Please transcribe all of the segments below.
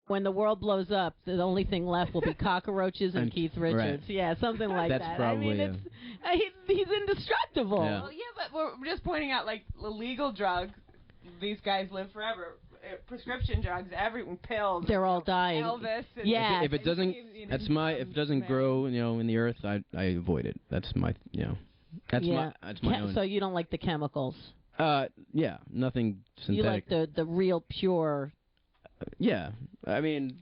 when the world blows up, the only thing left will be cockroaches and Keith Richards. Right. Yeah, something like That's that. Probably, I mean, he's indestructible. Yeah. Well, yeah, but we're just pointing out, like, illegal drugs, these guys live forever. Prescription drugs, pills. They're all dying. Elvis. And Yeah. If it doesn't, if it doesn't grow, in the earth, I avoid it. That's my, that's my own. So you don't like the chemicals? Yeah, nothing synthetic. You like the real pure. Yeah, I mean.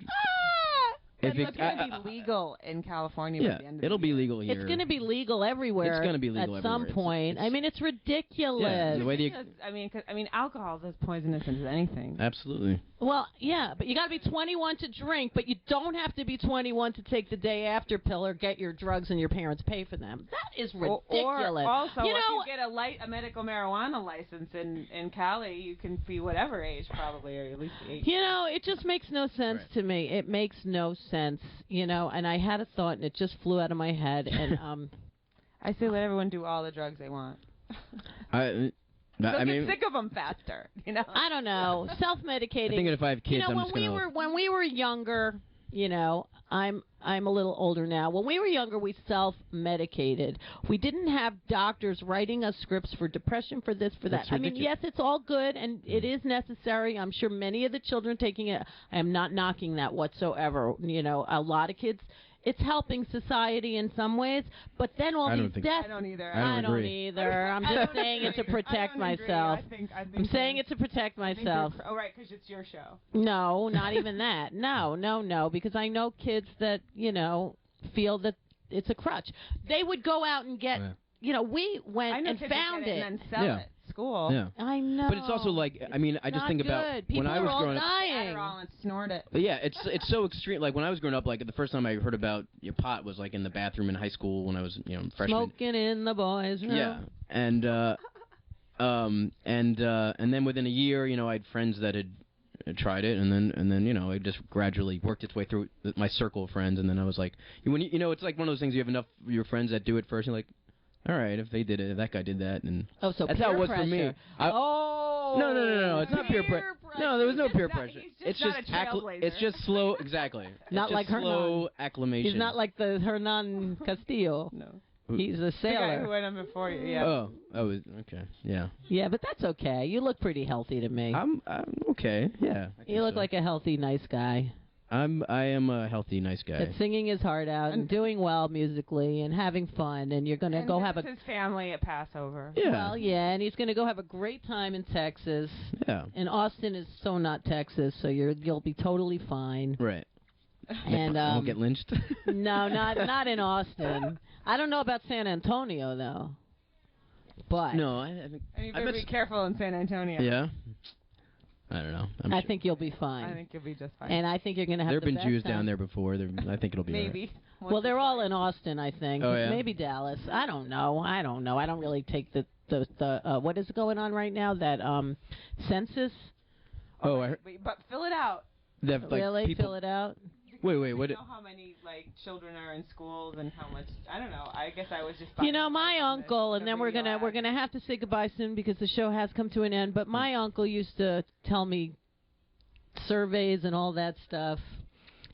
It's going to be legal in California by the end of it'll the year. be legal here. It's going to be legal everywhere. It's going to be legal at some point. I mean, it's ridiculous. Yeah, the way I mean, alcohol is as poisonous as anything. Absolutely. Well, yeah, but you got to be 21 to drink, but you don't have to be 21 to take the day after pill or get your drugs and your parents pay for them. That is ridiculous. Or also, if you get a medical marijuana license in Cali, you can be whatever age probably, or at least 18. It just makes no sense to me. It makes no sense, and I had a thought and it just flew out of my head. And I say let everyone do all the drugs they want. I mean, get sick of them faster, I don't know. Self-medicating. I think if I have kids, I'm when just gonna. When we were younger, I'm a little older now. When we were younger, we self-medicated. We didn't have doctors writing us scripts for depression, for this, for that. That's I mean, yes, it's all good, and it is necessary. I'm sure many of the children taking it, I am not knocking that whatsoever. A lot of kids, it's helping society in some ways, but then all these deaths. I don't either. I don't either. I'm just saying it to protect myself. I'm saying it to protect myself. Oh, right, because it's your show. No, not even that. No, because I know kids that, feel that it's a crutch. They would go out and get, we went and found it. And then sell it at school. Yeah. I know. But it's also like, I mean, I just not think good. about People when I was growing up. Adderall and snort it. But yeah, it's so extreme. Like when I was growing up, like the first time I heard about pot was like in the bathroom in high school when I was, freshman. Smoking in the boys' room. Yeah, and then within a year, I had friends that had tried it, and then it just gradually worked its way through my circle of friends, and then I was like, it's like one of those things. You have enough of your friends that do it first, and you're like, all right, if they did it, if that guy did that, and so that's how it was for me. No, it's not peer pressure. No, there was no peer pressure. It's just slow. Exactly. Not like slow acclimation. He's not like the Hernan Castillo. No. He's a sailor. The guy who went on before you, yeah. Oh, okay, yeah. Yeah, but that's okay. You look pretty healthy to me. I'm okay, yeah. You look like a healthy, nice guy. I am a healthy, nice guy. That's singing his heart out and doing well musically and having fun, and you're going to go have his family at Passover. Yeah. Well, yeah, and he's going to go have a great time in Texas. Yeah. And Austin is so not Texas, so you'll be totally fine. Right. And I'll get lynched. No, not in Austin. I don't know about San Antonio though. But no, I think you better be careful in San Antonio. Yeah. I don't know. I think you'll be fine. I think you'll be just fine. And I think you're going to have There have been Jews time. down there before. I think it'll be maybe. Right. Well, they're all in Austin, I think. Oh, yeah? Maybe Dallas. I don't know. I don't really take the what is going on right now? That census. Oh, I heard. But fill it out. Really? Fill it out? Wait. What? Know how many children are in schools and how much? I don't know. I guess I was just. My uncle, and then we're gonna have to say goodbye soon because the show has come to an end. But my uncle used to tell me surveys and all that stuff.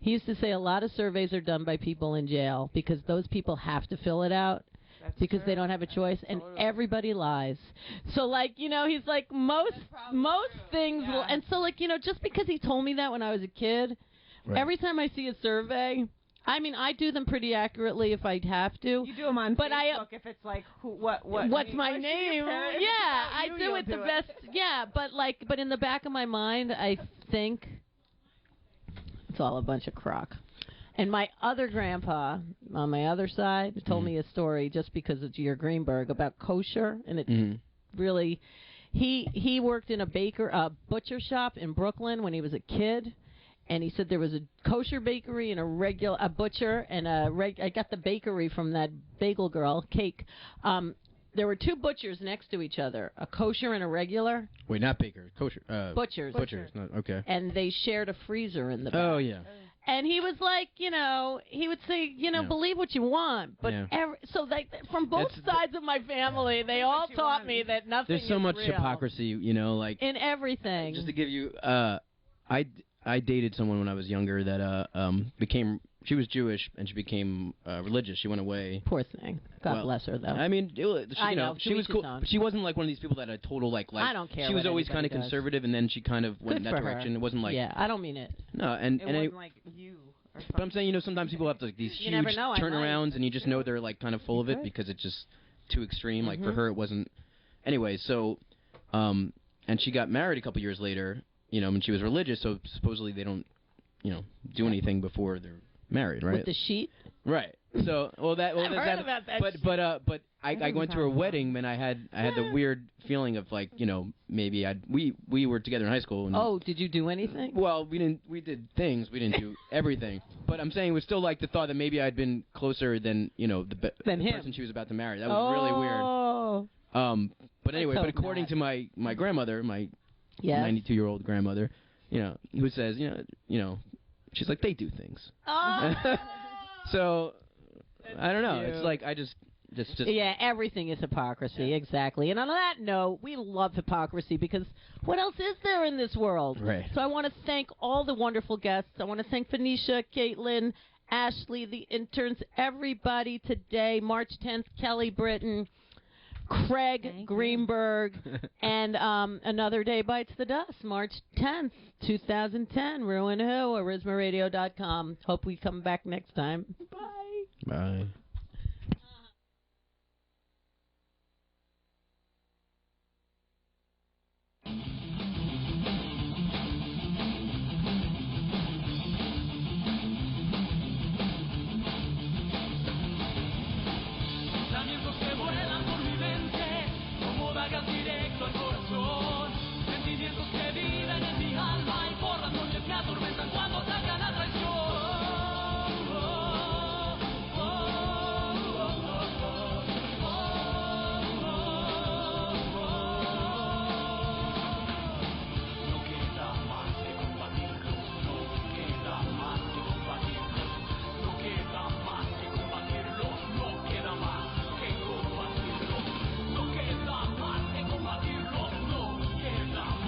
He used to say a lot of surveys are done by people in jail because those people have to fill it out. That's because true. they don't have a choice, and everybody lies. So, he's like, most things will, and so, just because he told me that when I was a kid, right. Every time I see a survey, I mean, I do them pretty accurately if I have to. You do them on Facebook if it's like, what's my name? Yeah, I do it the best. Yeah, but in the back of my mind, I think it's all a bunch of crock. And my other grandpa, on my other side, told me a story just because of Craig Greenberg about kosher, and it really, he worked in a butcher shop in Brooklyn when he was a kid, and he said there was a kosher bakery and a butcher, and I got the bakery from that bagel girl, Cake. There were two butchers next to each other, a kosher and a regular. Wait, not baker, kosher. Butchers. Not, okay. And they shared a freezer in the back. Oh, yeah. And he was like, he would say, believe what you want. But so from both sides of my family, they all taught me that nothing There's so much real. hypocrisy, in everything. Just to give you, I dated someone when I was younger that became. She was Jewish and she became religious. She went away. Poor thing. God bless her, though. I mean, she was cool. But she wasn't like one of these people that had a total like. I don't care. She was always kind of conservative, and then she kind of went in that direction. Her. It wasn't like. Yeah, I don't mean it. No, and it wasn't like you. But I'm saying, sometimes people have like these huge turnarounds, and you just know they're like kind of full of it because it's just too extreme. Like for her, it wasn't. Anyway, so, and she got married a couple years later. And she was religious, so supposedly they don't, do anything before they're married, right? With the sheet. Right. So, I've heard about that. But I went to her wedding, and I had the weird feeling of like, maybe we were together in high school. And, did you do anything? Well, we did things. We didn't do everything. But I'm saying it was still like the thought that maybe I'd been closer than the person she was about to marry. That was really weird. But anyway, according to my grandmother, my 92-year-old grandmother, who says, she's like, they do things. So, I don't know. It's like, I just... Yeah, everything is hypocrisy, exactly. And on that note, we love hypocrisy because what else is there in this world? Right. So I want to thank all the wonderful guests. I want to thank Phoenicia, Caitlin, Ashley, the interns, everybody today. March 10th, Kelly Britton, Craig Greenberg, and Another Day Bites the Dust, March 10th, 2010. Ruin Who, arismaradio.com. Hope we come back next time. Bye. Bye.